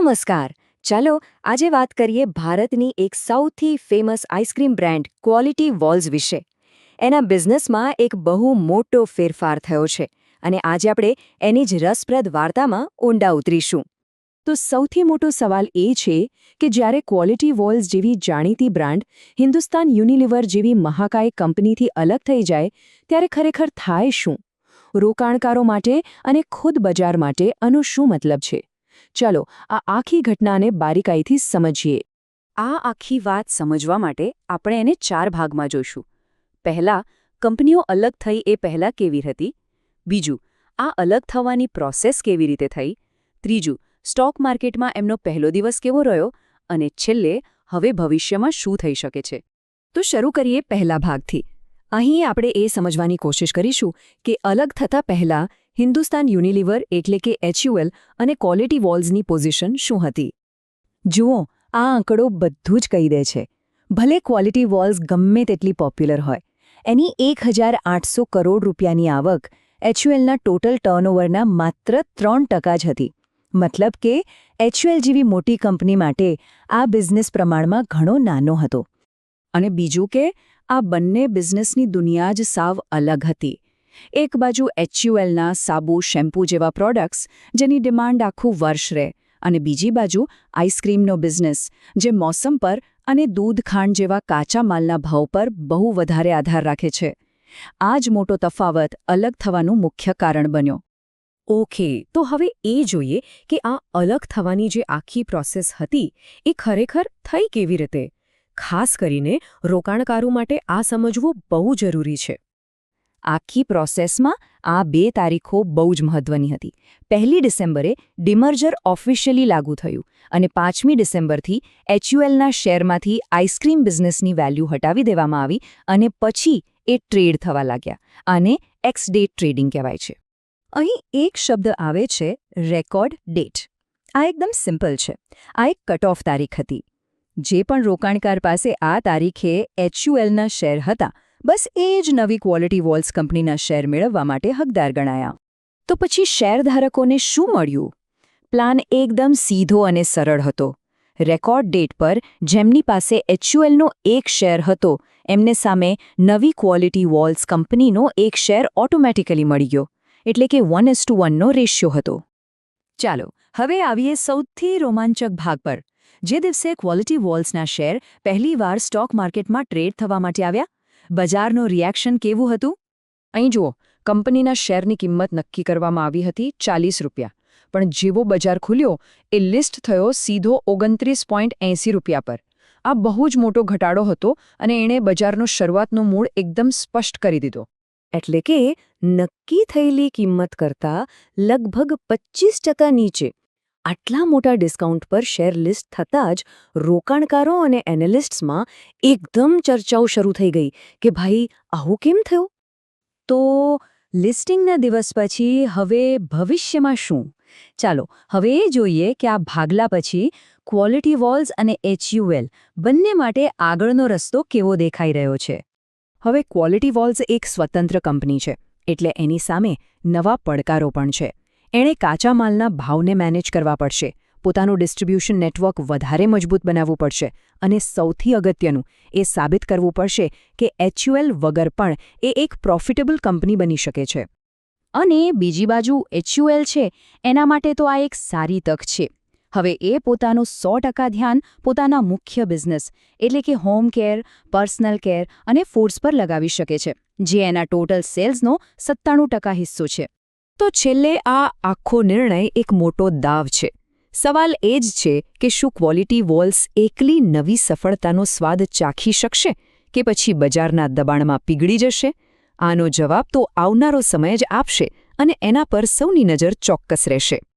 નમસ્કાર. ચાલો આજે વાત કરીએ ભારતની એક સૌથી famous ice cream brand quality walls વિશે. એના બિઝનેસમાં એક બહુ મોટો ફેરફાર થયો છે અને આજે આપણે એની જ રસપ્રદ વાર્તામાં ઊંડા ઉતરીશું. તો સૌથી મોટો સવાલ એ છે કે જ્યારે ક્વોલિટી વોલ્સ જેવી જાણીતી બ્રાન્ડ હિન્દુસ્તાન યુનિલિવર જેવી મહાકાય કંપનીથી અલગ થઈ જાય ત્યારે ખરેખર થાય શું? રોકાણકારો માટે અને ખુદ બજાર માટે આનો શું મતલબ છે? ચાલો આ આખી ઘટનાને બારીકાઈથી સમજીએ. આ આખી વાત સમજવા માટે આપણે એને 4 ભાગમાં જોઈશું. પહેલા, કંપનીઓ અલગ થઈ એ પહેલાં કેવી હતી. બીજું, આ અલગ થવાની પ્રોસેસ કેવી રીતે થઈ. ત્રીજું, સ્ટોક માર્કેટમાં એમનો પહેલો દિવસ કેવો રહ્યો. અને છેલ્લે, હવે ભવિષ્યમાં શું થઈ શકે છે. તો શરૂ કરીએ પહેલા ભાગથી. અહીં આપણે એ સમજવાની કોશિશ કરીશું કે અલગ થતાં પહેલાં હિન્દુસ્તાન યુનિલિવર એટલે કે HUL અને ક્વોલિટી વોલ્સની પોઝિશન શું હતી. જુઓ, આ આંકડો બધું જ કહી દે છે. ભલે ક્વોલિટી વોલ્સ ગમે તેટલી પોપ્યુલર હોય, એની 1,800 કરોડ રૂપિયાની આવક HULના ટોટલ ટર્નઓવરના માત્ર 3% જ હતી. મતલબ કે HUL જેવી મોટી કંપની માટે આ બિઝનેસ પ્રમાણમાં ઘણો નાનો હતો. અને બીજું કે આ બંને બિઝનેસની દુનિયા જ સાવ અલગ હતી. એક બાજુ HULના સાબુ શેમ્પૂ જેવા પ્રોડક્ટ્સ જેની ડિમાન્ડ આખું વર્ષ રહે, અને બીજી બાજુ આઈસ્ક્રીમનો બિઝનેસ જે મોસમ પર અને દૂધ ખાંડ જેવા કાચા માલના ભાવ પર બહુ વધારે આધાર રાખે છે. આ જ મોટો તફાવત અલગ થવાનું મુખ્ય કારણ બન્યો. ઓકે, તો હવે એ જોઈએ કે આ અલગ થવાની જે આખી પ્રોસેસ હતી એ ખરેખર થઈ કેવી રીતે. ખાસ કરીને રોકાણકારો માટે આ સમજવું બહુ જરૂરી છે. આખી પ્રોસેસમાં આ 2 તારીખો બહુ જ મહત્વની હતી. 1 ડિસેમ્બરે ડિમર્જર ઓફિશિયલી લાગુ થયું અને 5મી ડિસેમ્બરથી HULના શેરમાંથી આઈસ્ક્રીમ બિઝનેસની વેલ્યુ હટાવી દેવામાં આવી અને પછી એ ટ્રેડ થવા લાગ્યા. આને એક્સ ડેટ ટ્રેડિંગ કહેવાય છે. અહીં એક શબ્દ આવે છે, રેકોર્ડ ડેટ. આ એકદમ સિમ્પલ છે. આ એક કટ ઓફ તારીખ હતી. જે પણ રોકાણકાર પાસે આ તારીખે HULના શેર હતા, બસ એ જ નવી ક્વોલિટી વોલ્સ કંપનીના શેર મેળવવા માટે હકદાર ગણાયા. તો પછી શેરધારકોને શું મળ્યું? પ્લાન એકદમ સીધો અને સરળ હતો. રેકોર્ડ ડેટ પર જેમની પાસે HULનો એક શેર હતો એમને સામે નવી ક્વોલિટી વોલ્સ કંપનીનો એક શેર ઓટોમેટિકલી મળી ગયો. એટલે કે 1:1નો રેશિયો હતો. ચાલો હવે આવીએ સૌથી રોમાંચક ભાગ પર. જે દિવસે ક્વોલિટી વોલ્સના શેર પહેલીવાર સ્ટોક માર્કેટમાં ટ્રેડ થવા માટે આવ્યા, બજારનું રિએક્શન કેવું હતું? અહીં જુઓ, કંપનીના શેરની કિંમત નક્કી કરવામાં આવી હતી ₹40, પણ જેવો બજાર ખુલ્યો એ લિસ્ટ થયો સીધો ₹29.80 પર. આ બહુ જ મોટો ઘટાડો હતો અને એણે બજારનો શરૂઆતનો મૂળ એકદમ સ્પષ્ટ કરી દીધો. એટલે કે નક્કી થયેલી કિંમત કરતાં લગભગ 25% નીચે. આટલા મોટા ડિસ્કાઉન્ટ પર શેર લિસ્ટ થતાં જ રોકાણકારો અને એનાલિસ્ટ્સમાં એકદમ ચર્ચાઓ શરૂ થઈ ગઈ કે ભાઈ આવું કેમ થયું? તો લિસ્ટિંગના દિવસ પછી હવે ભવિષ્યમાં શું? ચાલો હવે એ જોઈએ કે આ ભાગલા પછી ક્વોલિટી વોલ્સ અને HUL બંને માટે આગળનો રસ્તો કેવો દેખાઈ રહ્યો છે. હવે ક્વોલિટી વોલ્સ એક સ્વતંત્ર કંપની છે, એટલે એની સામે નવા પડકારો પણ છે. એણે કાચા માલના ભાવને મેનેજ કરવા પડશે, પોતાનું ડિસ્ટ્રીબ્યુશન નેટવર્ક વધારે મજબૂત બનાવવું પડશે અને સૌથી અગત્યનું એ સાબિત કરવું પડશે કે HUL વગર પણ એ એક પ્રોફિટેબલ કંપની બની શકે છે. અને બીજી બાજુ HUL છે, એના માટે તો આ એક સારી તક છે. હવે એ પોતાનું 100% ધ્યાન પોતાના મુખ્ય બિઝનેસ એટલે કે હોમ કેર, પર્સનલ કેર અને ફૂડ્સ પર લગાવી શકે છે, જે એના ટોટલ સેલ્સનો 97% હિસ્સો છે. તો છેલ્લે આ આખો નિર્ણય એક મોટો દાવ છે. સવાલ એ જ છે કે શું ક્વોલિટી વોલ્સ એકલી નવી સફળતાનો સ્વાદ ચાખી શકશે કે પછી બજારના દબાણમાં પીગળી જશે? આનો જવાબ તો આવનારો સમય જ આપશે અને એના પર સૌની નજર ચોક્કસ રહેશે.